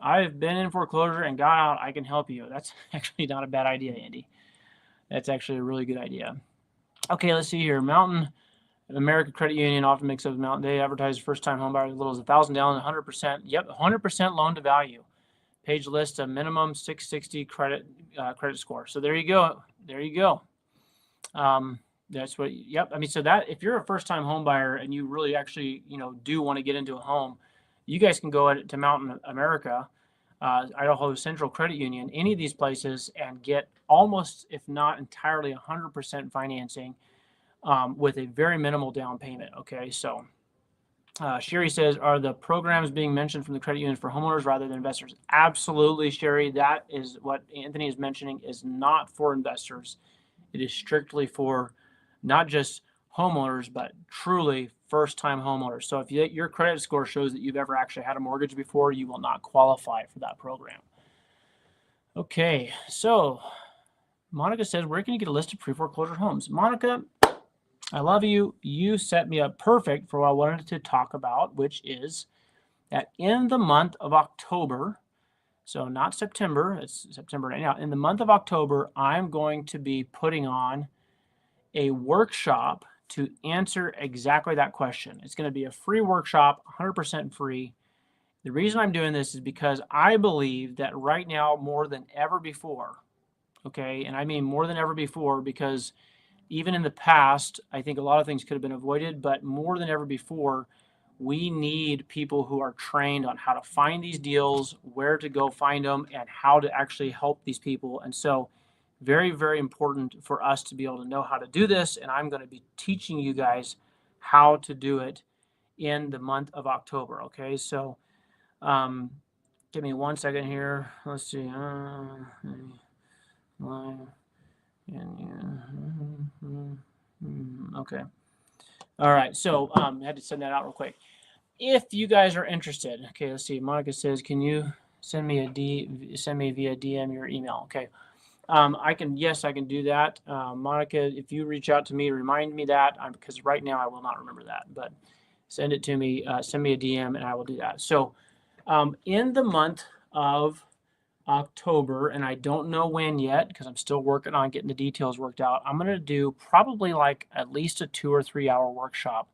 I've been in foreclosure and got out. I can help you. That's actually not a bad idea, Andy. That's actually a really good idea. Okay, let's see here. Mountain American Credit Union often makes up Mountain. They advertise first-time home buyers as little as $1,000 down, 100%. Yep, 100% loan to value. Page list a minimum 660 credit score. So there you go. There you go. That's what. Yep. I mean, so that if you're a first-time home buyer and you really actually do want to get into a home, you guys can go to Mountain America, Idaho Central Credit Union, any of these places, and get almost, if not entirely, 100% financing with a very minimal down payment. Okay, so Sherry says, are the programs being mentioned from the credit unions for homeowners rather than investors? Absolutely, Sherry. That is what Anthony is mentioning, is not for investors. It is strictly for not just homeowners, but truly first-time homeowners. So if your credit score shows that you've ever actually had a mortgage before, you will not qualify for that program. Okay, so Monica says, where can you get a list of pre-foreclosure homes? Monica, I love you. You set me up perfect for what I wanted to talk about, which is that in the month of October, so not September, it's September right now, in the month of October, I'm going to be putting on a workshop to answer exactly that question. It's going to be a free workshop, 100% free. The reason I'm doing this is because I believe that right now, more than ever before, okay, and I mean more than ever before, because even in the past, I think a lot of things could have been avoided, but more than ever before, we need people who are trained on how to find these deals, where to go find them, and how to actually help these people. And so very, very important for us to be able to know how to do this. And I'm going to be teaching you guys how to do it in the month of October. Okay, so give me 1 second here. Let's see. Okay. All right. So I had to send that out real quick. If you guys are interested, okay, let's see. Monica says, can you send me via DM your email? Okay. I can do that. Monica, if you reach out to me, remind me that, because right now I will not remember that, but send it to me, send me a DM and I will do that. So in the month of October, and I don't know when yet because I'm still working on getting the details worked out, I'm going to do probably like at least a 2 or 3 hour workshop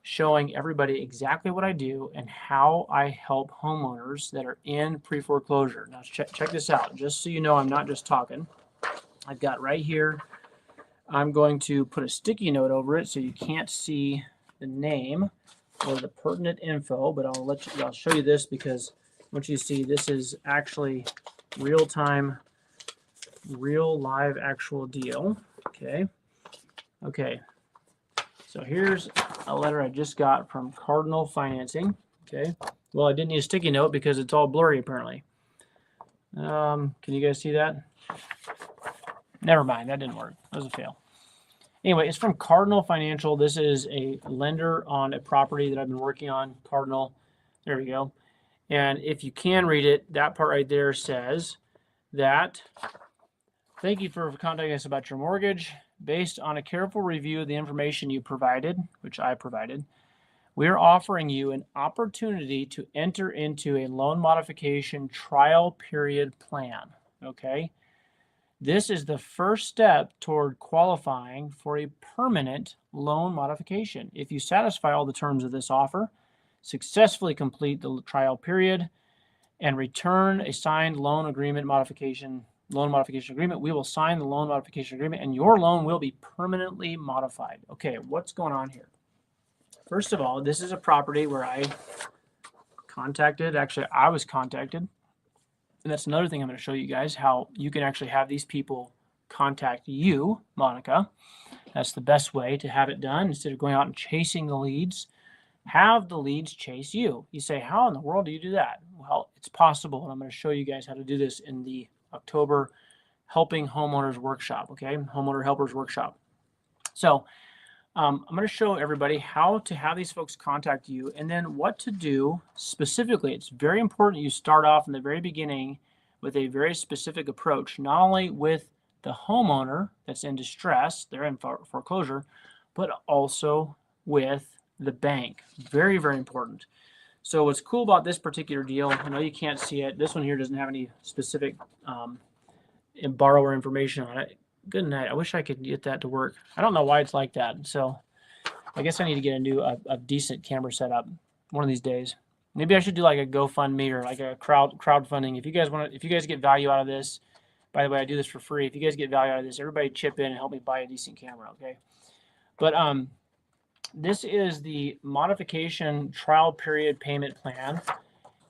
showing everybody exactly what I do and how I help homeowners that are in pre-foreclosure. Now check this out, just so you know I'm not just talking. I've got right here, I'm going to put a sticky note over it so you can't see the name or the pertinent info, but I'll show you this because once you see, this is actually real-time, real live actual deal. Okay. So here's a letter I just got from Cardinal Financing. Okay. Well, I didn't need a sticky note because it's all blurry apparently. Can you guys see that? Never mind. That didn't work. That was a fail. Anyway, it's from Cardinal Financial. This is a lender on a property that I've been working on. Cardinal. There we go. And if you can read it, that part right there says that, thank you for contacting us about your mortgage. Based on a careful review of the information you provided, which I provided, we are offering you an opportunity to enter into a loan modification trial period plan. Okay. This is the first step toward qualifying for a permanent loan modification. If you satisfy all the terms of this offer, successfully complete the trial period, and return a signed loan modification agreement, we will sign the loan modification agreement and your loan will be permanently modified. Okay, what's going on here? First of all, this is a property where I was contacted. And that's another thing I'm going to show you guys, how you can actually have these people contact you, Monica. That's the best way to have it done. Instead of going out and chasing the leads, have the leads chase you. You say, how in the world do you do that? Well, it's possible, and I'm going to show you guys how to do this in the October Helping Homeowners Workshop, okay? Homeowner Helpers Workshop. So I'm going to show everybody how to have these folks contact you and then what to do specifically. It's very important you start off in the very beginning with a very specific approach, not only with the homeowner that's in distress, they're in foreclosure, but also with the bank. Very, very important. So what's cool about this particular deal, I know you can't see it. This one here doesn't have any specific borrower information on it. Good night. I wish I could get that to work. I don't know why it's like that. So I guess I need to get a decent camera set up one of these days. Maybe I should do like a GoFundMe or like a crowdfunding. If you guys get value out of this, by the way, I do this for free. If you guys get value out of this, everybody chip in and help me buy a decent camera, okay? But this is the modification trial period payment plan.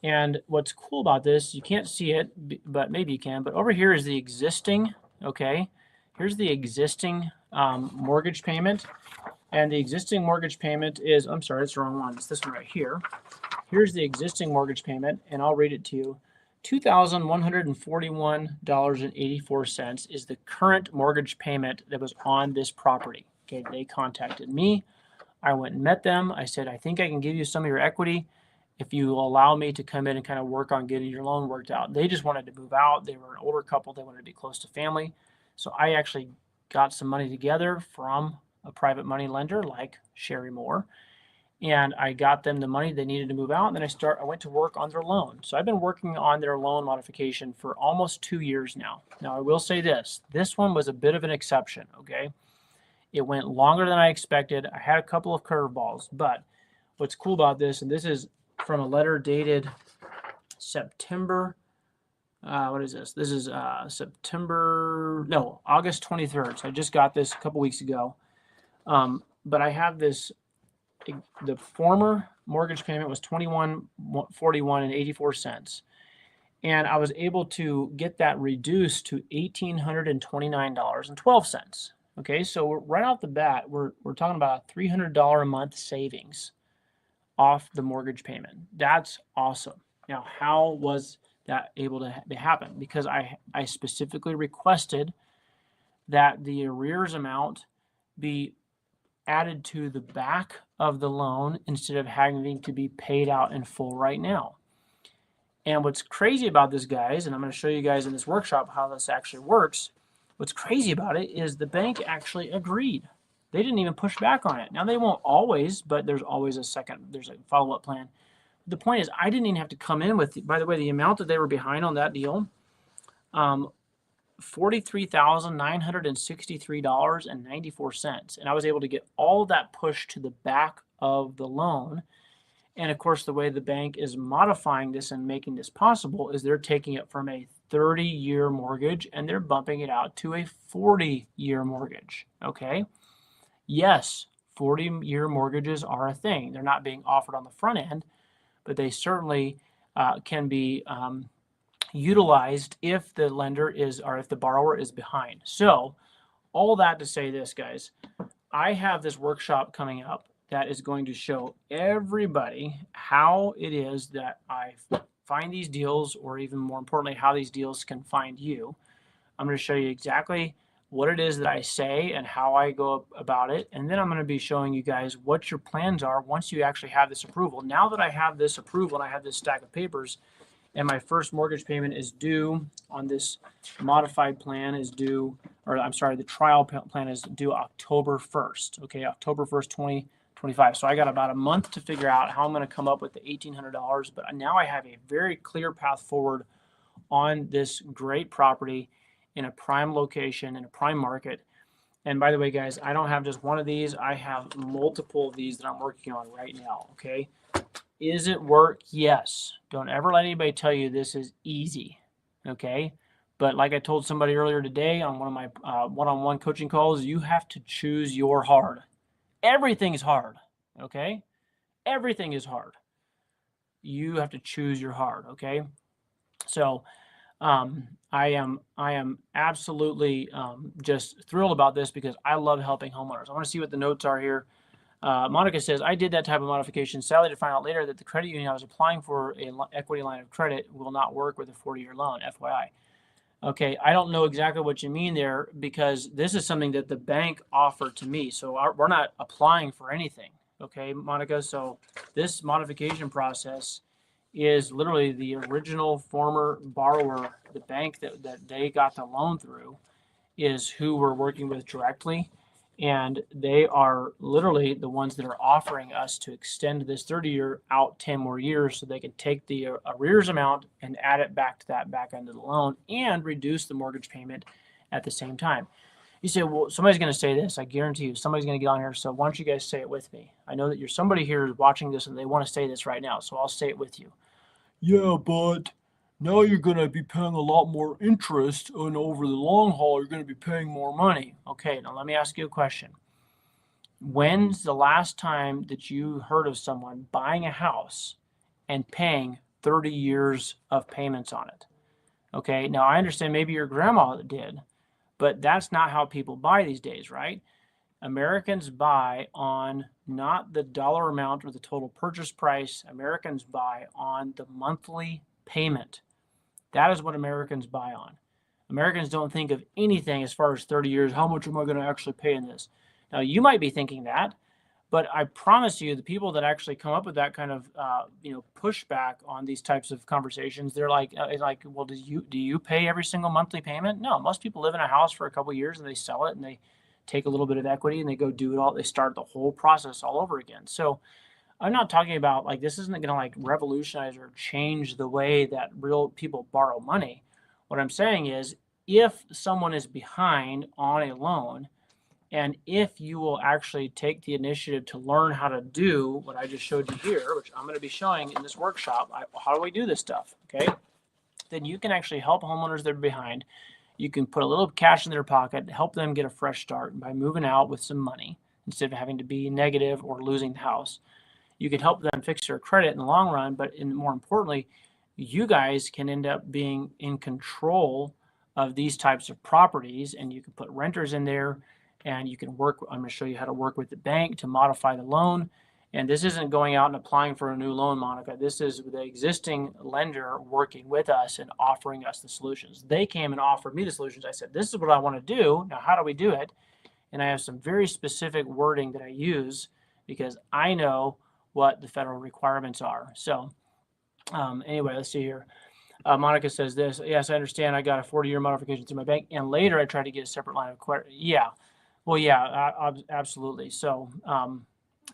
And what's cool about this, you can't see it, but maybe you can, but over here is the existing, okay? Here's the existing mortgage payment. And the existing mortgage payment is, I'm sorry, it's the wrong one. It's this one right here. Here's the existing mortgage payment, and I'll read it to you. $2,141.84 is the current mortgage payment that was on this property. Okay, they contacted me. I went and met them. I said, I think I can give you some of your equity if you allow me to come in and kind of work on getting your loan worked out. They just wanted to move out. They were an older couple. They wanted to be close to family. So I actually got some money together from a private money lender like Sherry Moore, and I got them the money they needed to move out. And then I went to work on their loan. So I've been working on their loan modification for almost 2 years now. Now I will say this one was a bit of an exception, okay? It went longer than I expected. I had a couple of curveballs, but what's cool about this, and this is from a letter dated September, what is this? This is August 23rd. So I just got this a couple weeks ago. But I have this, the former mortgage payment was $21.41 and I was able to get that reduced to $1,829.12. Okay, so right off the bat, we're talking about a $300 a month savings off the mortgage payment. That's awesome. Now, how was that able to happen? Because I specifically requested that the arrears amount be added to the back of the loan instead of having to be paid out in full right now. And what's crazy about this, guys, and I'm going to show you guys in this workshop how this actually works. What's crazy about it is the bank actually agreed. They didn't even push back on it. Now, they won't always, but there's always there's a follow-up plan. The point is, I didn't even have to come in with, by the way, the amount that they were behind on that deal, $43,963.94. And I was able to get all of that pushed to the back of the loan. And of course, the way the bank is modifying this and making this possible is they're taking it from a 30-year mortgage and they're bumping it out to a 40-year mortgage. Okay. Yes, 40-year mortgages are a thing. They're not being offered on the front end, but they certainly can be utilized if the lender is, or if the borrower is behind. So all that to say this, guys, I have this workshop coming up that is going to show everybody how it is that I find these deals, or even more importantly, how these deals can find you. I'm going to show you exactly what it is that I say and how I go about it. And then I'm going to be showing you guys what your plans are once you actually have this approval. Now that I have this approval and I have this stack of papers, and my first mortgage payment is due on this modified plan is due, or I'm sorry, the trial plan is due October 1st. Okay, October 1st, 2025. So I got about a month to figure out how I'm going to come up with the $1,800. But now I have a very clear path forward on this great property in a prime location, in a prime market. And by the way, guys, I don't have just one of these. I have multiple of these that I'm working on right now, okay? Is it work? Yes. Don't ever let anybody tell you this is easy, okay? But like I told somebody earlier today on one of my one-on-one coaching calls, you have to choose your hard. Everything is hard, okay? Everything is hard. You have to choose your hard, okay? So I am absolutely just thrilled about this because I love helping homeowners. I want to see what the notes are here. Monica says, I did that type of modification, sadly to find out later that the credit union I was applying for an equity line of credit will not work with a 40-year loan, FYI. Okay, I don't know exactly what you mean there because this is something that the bank offered to me. So we're not applying for anything. Okay, Monica. So this modification process is literally the original former borrower, the bank that they got the loan through, is who we're working with directly. And they are literally the ones that are offering us to extend this 30-year out 10 more years so they can take the arrears amount and add it back to that back end of the loan and reduce the mortgage payment at the same time. You say, well, somebody's going to say this. I guarantee you somebody's going to get on here. So why don't you guys say it with me? I know that you're somebody here watching this and they want to say this right now. So I'll say it with you. Yeah, but now you're going to be paying a lot more interest, and over the long haul, you're going to be paying more money. Okay, now let me ask you a question. When's the last time that you heard of someone buying a house and paying 30 years of payments on it? Okay, now I understand maybe your grandma did, but that's not how people buy these days, right? Americans buy on not the dollar amount or the total purchase price. Americans buy on the monthly payment. That is what Americans buy on. Americans don't think of anything as far as 30 years. How much am I going to actually pay in this? Now, you might be thinking that, but I promise you, the people that actually come up with that kind of pushback on these types of conversations, they're like, well, do you pay every single monthly payment? No, most people live in a house for a couple of years and they sell it and they take a little bit of equity and they go do it all. They start the whole process all over again. So I'm not talking about like this isn't going to like revolutionize or change the way that real people borrow money. What I'm saying is if someone is behind on a loan and if you will actually take the initiative to learn how to do what I just showed you here, which I'm going to be showing in this workshop, how do we do this stuff? Okay, then you can actually help homeowners that are behind. You can put a little cash in their pocket, help them get a fresh start by moving out with some money instead of having to be negative or losing the house. You can help them fix their credit in the long run, but more importantly, you guys can end up being in control of these types of properties, and you can put renters in there, and you can work. I'm going to show you how to work with the bank to modify the loan. And this isn't going out and applying for a new loan, Monica. This is the existing lender working with us and offering us the solutions. They came and offered me the solutions. I said, this is what I want to do. Now, how do we do it? And I have some very specific wording that I use because I know what the federal requirements are. So anyway, let's see here. Monica says this. Yes, I understand. I got a 40-year modification through my bank, and later I tried to get a separate line of credit. Yeah, well, yeah, absolutely. So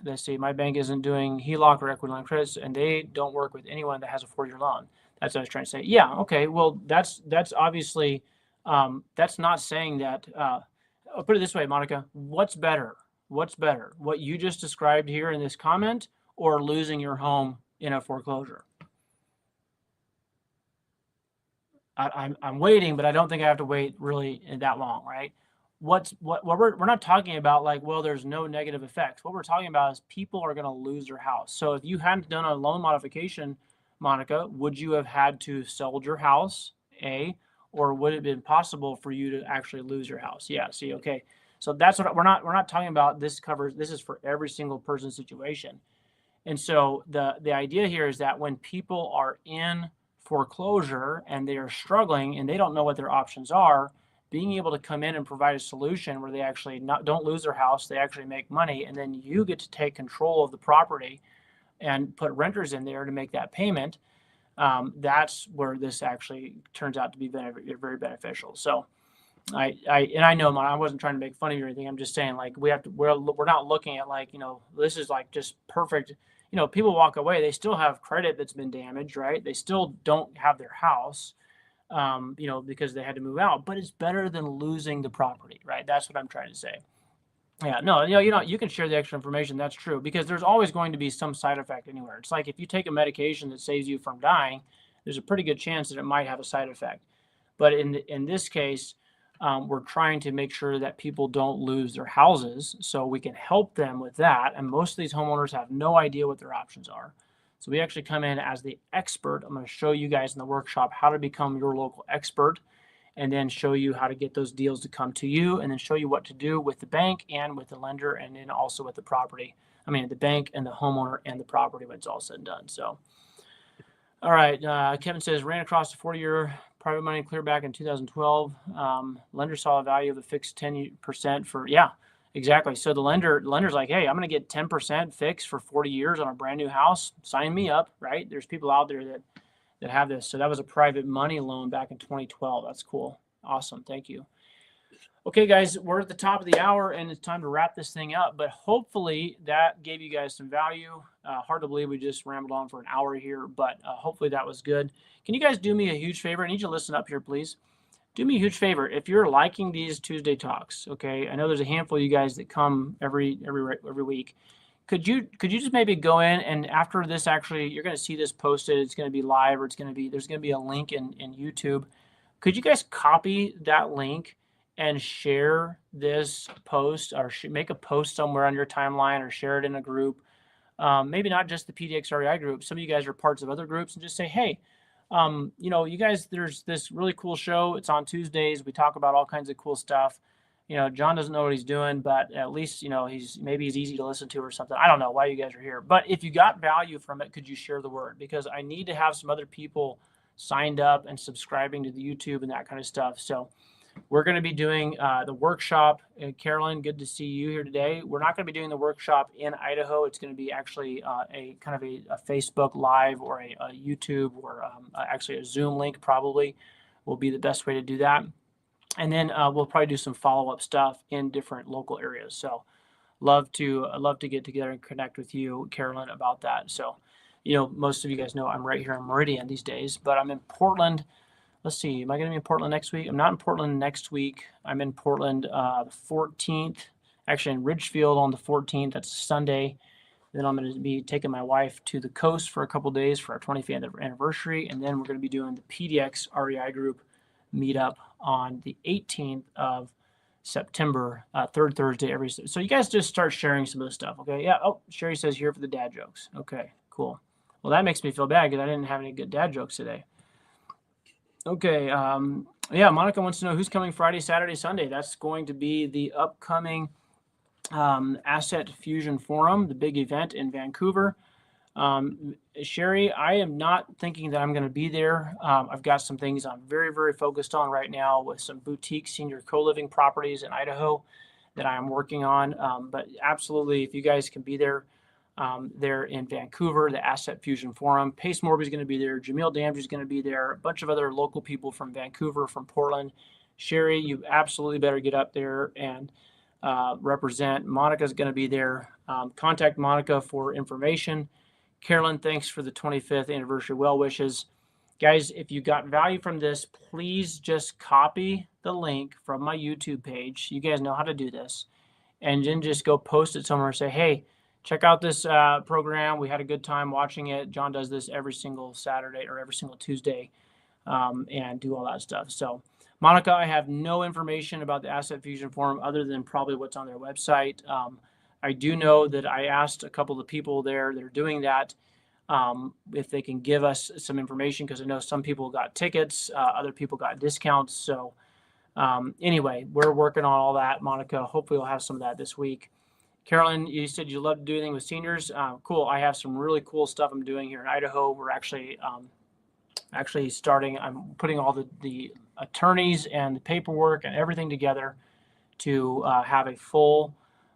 let's see. My bank isn't doing HELOC or equity line credits, and they don't work with anyone that has a 40-year loan. That's what I was trying to say. Yeah, okay. Well, that's obviously that's not saying that. I'll put it this way, Monica. What's better? What's better? What you just described here in this comment, or losing your home in a foreclosure? I'm waiting, but I don't think I have to wait really that long, right? What we're not talking about like, well, there's no negative effects. What we're talking about is people are going to lose their house. So if you hadn't done a loan modification, Monica, would you have had to sell your house, A, or would it have been possible for you to actually lose your house? Yeah, see, okay. So that's what we're not talking about. This is for every single person's situation. And so the idea here is that when people are in foreclosure and they are struggling and they don't know what their options are, being able to come in and provide a solution where they actually don't lose their house, they actually make money, and then you get to take control of the property and put renters in there to make that payment. That's where this actually turns out to be very beneficial. So I know I wasn't trying to make fun of you or anything. I'm just saying like we're not looking at like, this is like just perfect. People walk away, they still have credit that's been damaged, right? They still don't have their house, because they had to move out, but it's better than losing the property, right? That's what I'm trying to say. Yeah, no, you can share the extra information. That's true, because there's always going to be some side effect anywhere. It's like if you take a medication that saves you from dying, there's a pretty good chance that it might have a side effect. But in this case, we're trying to make sure that people don't lose their houses, so we can help them with that. And most of these homeowners have no idea what their options are. So we actually come in as the expert. I'm going to show you guys in the workshop how to become your local expert, and then show you how to get those deals to come to you, and then show you what to do with the bank and with the lender, and then also with the property. I mean, the bank and the homeowner and the property when it's all said and done. So, all right. Kevin says, ran across a 40-year Private money clear back in 2012. Lender saw a value of a fixed 10% for, yeah, exactly. So the lender's like, hey, I'm going to get 10% fixed for 40 years on a brand new house. Sign me up, right? There's people out there that have this. So that was a private money loan back in 2012. That's cool. Awesome. Thank you. Okay, guys, we're at the top of the hour and it's time to wrap this thing up. But hopefully that gave you guys some value. Hard to believe we just rambled on for an hour here, but hopefully that was good. Can you guys do me a huge favor? I need you to listen up here, please. Do me a huge favor. If you're liking these Tuesday talks, okay, I know there's a handful of you guys that come every week. Could you just maybe go in, and after this, actually, you're going to see this posted. It's going to be live, or there's going to be a link in YouTube. Could you guys copy that link and share this post, or make a post somewhere on your timeline, or share it in a group? Maybe not just the PDX REI group. Some of you guys are parts of other groups, and just say, hey, you guys, there's this really cool show. It's on Tuesdays. We talk about all kinds of cool stuff. John doesn't know what he's doing, but at least, he's easy to listen to or something. I don't know why you guys are here, but if you got value from it, could you share the word? Because I need to have some other people signed up and subscribing to the YouTube and that kind of stuff. So we're going to be doing the workshop. Carolyn, good to see you here today. We're not going to be doing the workshop in Idaho. It's going to be actually a kind of a Facebook Live or a YouTube, or actually a Zoom link probably will be the best way to do that. And then we'll probably do some follow-up stuff in different local areas. So love to get together and connect with you, Carolyn, about that. So, most of you guys know I'm right here in Meridian these days, but I'm in Portland. Let's see, am I going to be in Portland next week? I'm not in Portland next week. I'm in Portland the 14th, actually in Ridgefield on the 14th. That's Sunday. Then I'm going to be taking my wife to the coast for a couple of days for our 25th anniversary. And then we're going to be doing the PDX REI group meetup on the 18th of September, third Thursday every. So you guys just start sharing some of this stuff, okay? Yeah. Oh, Sherry says here for the dad jokes. Okay, cool. Well, that makes me feel bad because I didn't have any good dad jokes today. Okay. Yeah, Monica wants to know who's coming Friday, Saturday, Sunday. That's going to be the upcoming Asset Fusion Forum, the big event in Vancouver. Sherry, I am not thinking that I'm going to be there. I've got some things I'm very, very focused on right now with some boutique senior co-living properties in Idaho that I'm working on. But absolutely, if you guys can be there, there in Vancouver, the Asset Fusion Forum. Pace Morby is going to be there. Jamil Damji is going to be there. A bunch of other local people from Vancouver, from Portland. Sherry, you absolutely better get up there and represent. Monica's going to be there. Contact Monica for information. Carolyn, thanks for the 25th anniversary well wishes. Guys, if you got value from this, please just copy the link from my YouTube page. You guys know how to do this. And then just go post it somewhere and say, hey, check out this program. We had a good time watching it. John does this every single Saturday or every single Tuesday, and do all that stuff. So, Monica, I have no information about the Asset Fusion Forum other than probably what's on their website. I do know that I asked a couple of people there that are doing that if they can give us some information, because I know some people got tickets, other people got discounts. So anyway, we're working on all that, Monica. Hopefully we'll have some of that this week. Carolyn, you said you love to do anything with seniors. Cool. I have some really cool stuff I'm doing here in Idaho. We're actually starting. I'm putting all the attorneys and the paperwork and everything together to have a full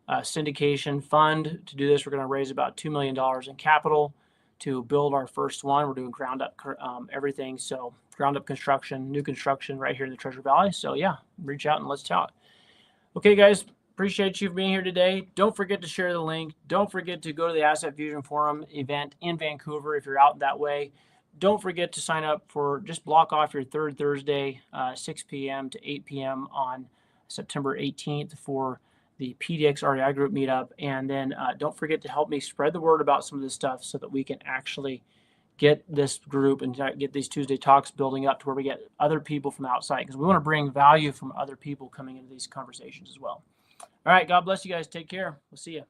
syndication fund to do this. We're going to raise about $2 million in capital to build our first one. We're doing ground up everything. So ground up construction, new construction right here in the Treasure Valley. So yeah, reach out and let's talk. Okay, guys. Appreciate you being here today. Don't forget to share the link. Don't forget to go to the Asset Fusion Forum event in Vancouver if you're out that way. Don't forget to sign up for, just block off your third Thursday, 6 p.m. to 8 p.m. on September 18th for the PDX REI group meetup. And then don't forget to help me spread the word about some of this stuff so that we can actually get this group and get these Tuesday talks building up to where we get other people from outside, because we want to bring value from other people coming into these conversations as well. All right. God bless you guys. Take care. We'll see you.